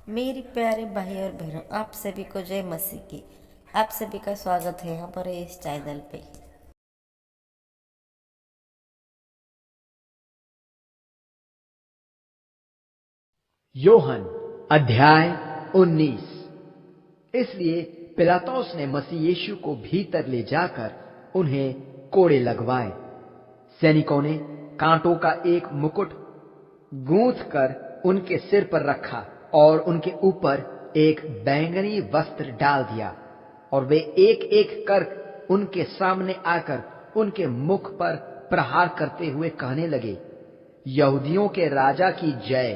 मेरी प्यारे भाई और बहनों, आप सभी को जय मसीह की। आप सभी का स्वागत है हमारे इस चैनल पे। योहन अध्याय 19। इसलिए पिलातुस ने मसीह यीशु को भीतर ले जाकर उन्हें कोड़े लगवाए। सैनिकों ने कांटों का एक मुकुट गूंथ कर उनके सिर पर रखा और उनके ऊपर एक बैंगनी वस्त्र डाल दिया, और वे एक एक कर उनके सामने आकर उनके मुख पर प्रहार करते हुए कहने लगे, यहूदियों के राजा की जय।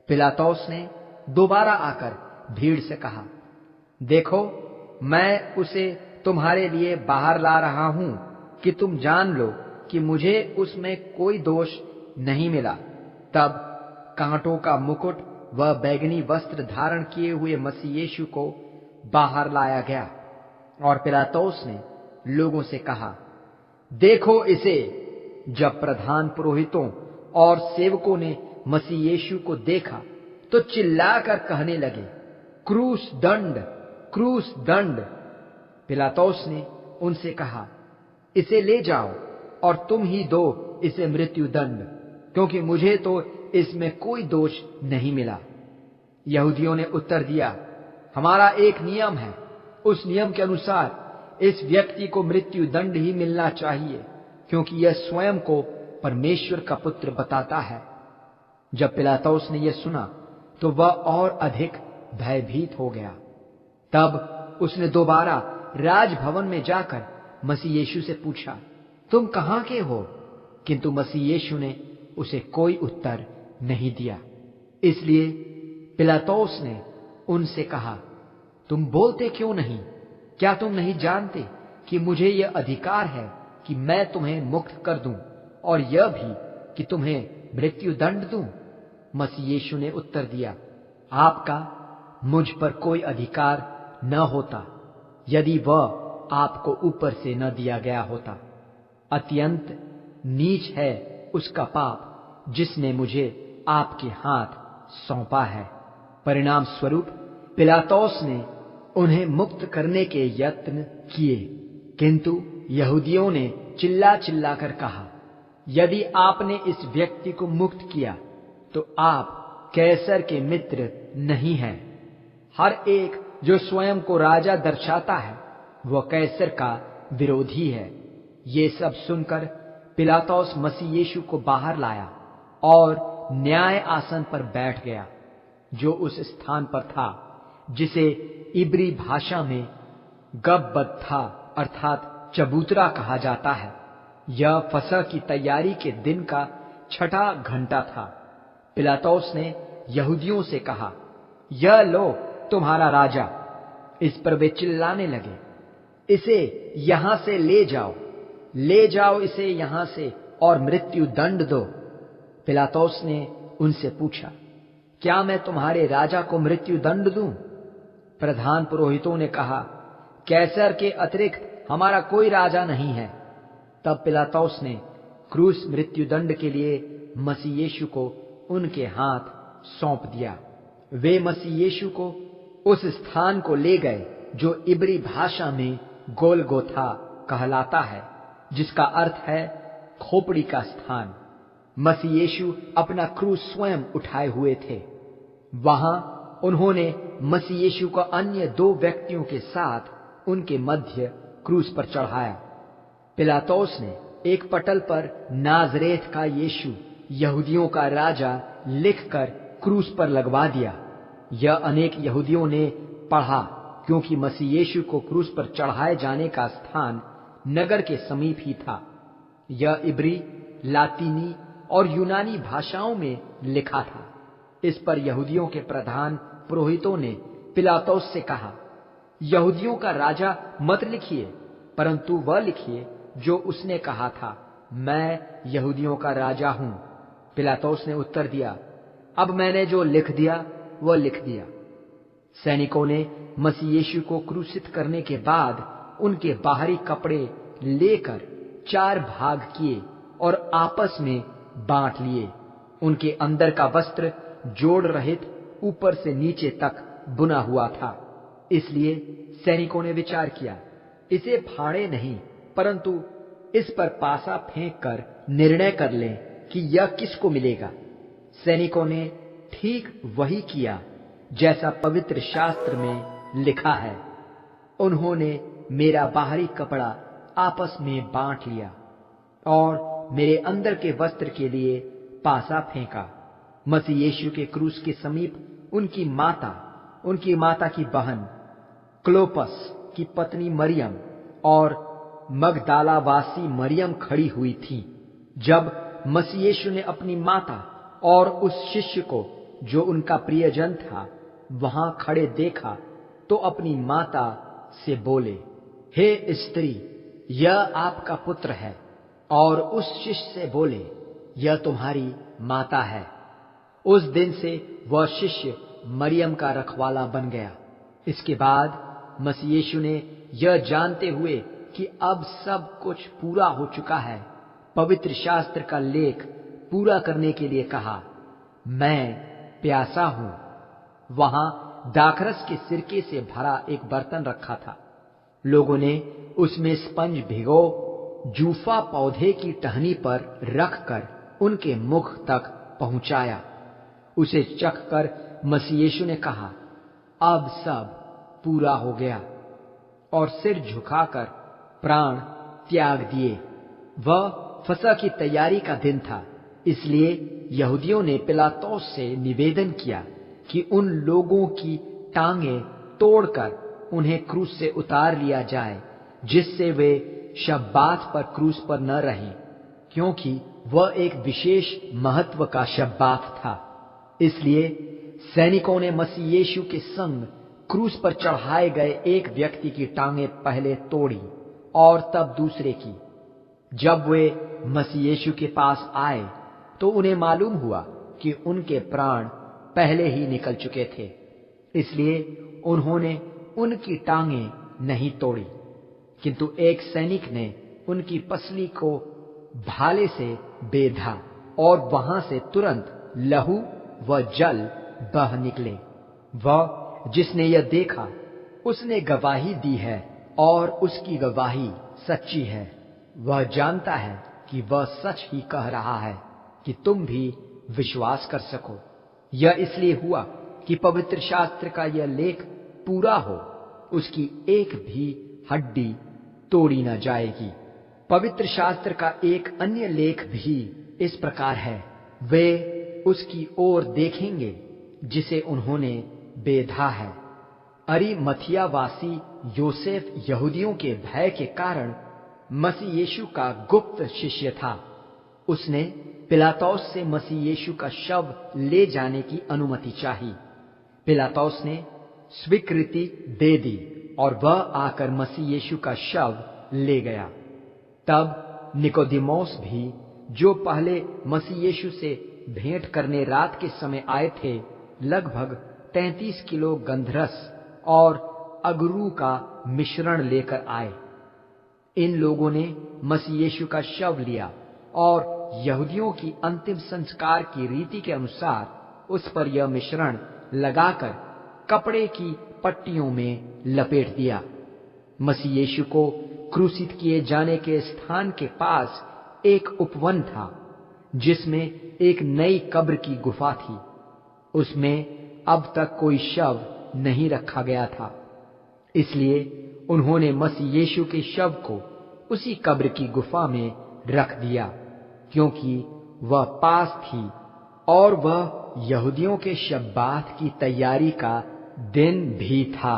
पिलातुस ने दोबारा आकर भीड़ से कहा, देखो, मैं उसे तुम्हारे लिए बाहर ला रहा हूं कि तुम जान लो कि मुझे उसमें कोई दोष नहीं मिला। तब कांटों का मुकुट व बैंगनी वस्त्र धारण किए हुए मसीह यीशु को बाहर लाया गया, और पिलातुस ने लोगों से कहा, देखो इसे। जब प्रधान पुरोहितों और सेवकों ने मसीह यीशु को देखा तो चिल्लाकर कहने लगे, क्रूस दंड, क्रूस दंड। पिलातुस ने उनसे कहा, इसे ले जाओ और तुम ही दो इसे मृत्यु दंड, क्योंकि मुझे तो इसमें कोई दोष नहीं मिला। यहूदियों ने उत्तर दिया, हमारा एक नियम है, उस नियम के अनुसार इस व्यक्ति को मृत्यु दंड ही मिलना चाहिए, क्योंकि यह स्वयं को परमेश्वर का पुत्र बताता है। जब पिलातुस ने यह सुना तो वह और अधिक भयभीत हो गया। तब उसने दोबारा राजभवन में जाकर मसीह यीशु से पूछा, तुम कहां के हो? किंतु मसीह यीशु ने उसे कोई उत्तर नहीं दिया। इसलिए पिलातुस ने उनसे कहा, तुम बोलते क्यों नहीं? क्या तुम नहीं जानते कि मुझे यह अधिकार है कि मैं तुम्हें मुक्त कर दूं, और यह भी कि तुम्हें मृत्यु दंड दूं? मसीह यीशु ने उत्तर दिया, आपका मुझ पर कोई अधिकार न होता यदि वह आपको ऊपर से न दिया गया होता। अत्यंत नीच है उसका पाप जिसने मुझे आपके हाथ सौंपा है। परिणाम स्वरूप पिलातुस ने उन्हें मुक्त करने के यत्न किए, किंतु यहूदियों ने चिल्ला चिल्लाकर कहा, यदि आपने इस व्यक्ति को मुक्त किया तो आप कैसर के मित्र नहीं हैं। हर एक जो स्वयं को राजा दर्शाता है वह कैसर का विरोधी है। ये सब सुनकर पिलातुस मसीह यीशु को बाहर लाया और न्याय आसन पर बैठ गया, जो उस स्थान पर था जिसे इब्री भाषा में गब्बथा अर्थात चबूतरा कहा जाता है। यह फसह की तैयारी के दिन का 6ठा घंटा था। पिलातुस ने यहूदियों से कहा, यह लो तुम्हारा राजा। इस पर वे चिल्लाने लगे, इसे यहां से ले जाओ, ले जाओ इसे यहां से और मृत्यु दंड दो। पिलातुस ने उनसे पूछा, क्या मैं तुम्हारे राजा को मृत्यु दंड दूं? प्रधान पुरोहितों ने कहा, कैसर के अतिरिक्त हमारा कोई राजा नहीं है। तब पिलातुस ने क्रूस मृत्यु दंड के लिए मसीह यीशु को उनके हाथ सौंप दिया। वे मसीह यीशु को उस स्थान को ले गए जो इब्री भाषा में गोलगोथा कहलाता है, जिसका अर्थ है खोपड़ी का स्थान। मसीह यीशु अपना क्रूस स्वयं उठाए हुए थे। वहां उन्होंने मसीह यीशु को अन्य 2 व्यक्तियों के साथ उनके मध्य क्रूस पर चढ़ाया। पिलातुस ने एक पटल पर नाजरेथ का यीशु, यहूदियों का राजा, लिखकर क्रूस पर लगवा दिया। यह अनेक यहूदियों ने पढ़ा, क्योंकि मसीह यीशु को क्रूस पर चढ़ाए जाने का स्थान नगर के समीप ही था। यह इब्री, लातीनी और यूनानी भाषाओं में लिखा था। इस पर यहूदियों के प्रधान पुरोहितों ने पिलातुस से कहा, यहूदियों का राजा मत लिखिए, परंतु वह लिखिए जो उसने कहा था, मैं यहूदियों का राजा हूं। पिलातुस ने उत्तर दिया, अब मैंने जो लिख दिया वह लिख दिया। सैनिकों ने मसीह यीशु को क्रूसित करने के बाद उनके बाहरी कपड़े लेकर 4 भाग किए और आपस में बांट लिए। उनके अंदर का वस्त्र जोड़ रहित ऊपर से नीचे तक बुना हुआ था। इसलिए सैनिकों ने विचार किया, इसे फाड़े नहीं, परंतु इस पर पासा फेंक कर निर्णय कर लें कि यह किसको मिलेगा। सैनिकों ने ठीक वही किया जैसा पवित्र शास्त्र में लिखा है। उन्होंने मेरा बाहरी कपड़ा आपस में बांट लिया और मेरे अंदर के वस्त्र के लिए पासा फेंका। मसीह यीशु के क्रूस के समीप उनकी माता की बहन क्लोपस की पत्नी मरियम और मगदालावासी मरियम खड़ी हुई थी। जब मसीह यीशु ने अपनी माता और उस शिष्य को जो उनका प्रियजन था वहां खड़े देखा तो अपनी माता से बोले, हे स्त्री, यह आपका पुत्र है। और उस शिष्य से बोले, यह तुम्हारी माता है। उस दिन से वह शिष्य मरियम का रखवाला बन गया। इसके बाद मसीह यीशु ने यह जानते हुए कि अब सब कुछ पूरा हो चुका है, पवित्र शास्त्र का लेख पूरा करने के लिए कहा, मैं प्यासा हूं। वहां दाखरस के सिरके से भरा एक बर्तन रखा था। लोगों ने उसमें स्पंज भिगो जूफा पौधे की टहनी पर रखकर उनके मुख तक पहुंचाया। उसे चखकर मसीह यीशु ने कहा, अब सब पूरा हो गया, और सिर झुकाकर प्राण त्याग दिए। वह फसह की तैयारी का दिन था, इसलिए यहूदियों ने पिलातुस से निवेदन किया कि उन लोगों की टांगें तोड़कर उन्हें क्रूस से उतार लिया जाए, जिससे वे शब्बात पर क्रूस पर न रहें, क्योंकि वह एक विशेष महत्व का शब्बात था। इसलिए सैनिकों ने मसीह यीशु के संग क्रूस पर चढ़ाए गए एक व्यक्ति की टांगें पहले तोड़ी और तब दूसरे की। जब वे मसीह यीशु के पास आए तो उन्हें मालूम हुआ कि उनके प्राण पहले ही निकल चुके थे, इसलिए उन्होंने उनकी टांगें नहीं तोड़ी। किंतु एक सैनिक ने उनकी पसली को भाले से बेधा और वहां से तुरंत लहू व जल बह निकले। वह जिसने यह देखा उसने गवाही दी है और उसकी गवाही सच्ची है। वह जानता है कि वह सच ही कह रहा है कि तुम भी विश्वास कर सको। यह इसलिए हुआ कि पवित्र शास्त्र का यह लेख पूरा हो, उसकी एक भी हड्डी तोड़ी न जाएगी। पवित्र शास्त्र का एक अन्य लेख भी इस प्रकार है, वे उसकी ओर देखेंगे जिसे उन्होंने बेधा है। अरिमथियावासी योसेफ यहूदियों के भय के कारण मसीह यीशु का गुप्त शिष्य था। उसने पिलातुस से मसीह यीशु का शव ले जाने की अनुमति चाही। पिलातुस ने स्वीकृति दे दी और वह आकर मसीह यीशु का शव ले गया। तब निकोदेमुस भी, जो पहले मसीह यीशु से भेंट करने रात के समय आए थे, लगभग 33 किलो गंधरस और अगरू का मिश्रण लेकर आए। इन लोगों ने मसीह यीशु का शव लिया और यहूदियों की अंतिम संस्कार की रीति के अनुसार उस पर यह मिश्रण लगाकर कपड़े की पट्टियों में लपेट दिया। मसीह यीशु को क्रूसित किए जाने के स्थान के पास एक उपवन था, जिसमें एक नई कब्र की गुफा थी। उसमें अब तक कोई शव नहीं रखा गया था, इसलिए उन्होंने मसीह यीशु के शव को उसी कब्र की गुफा में रख दिया, क्योंकि वह पास थी और वह यहूदियों के शब्बात की तैयारी का दिन भी था।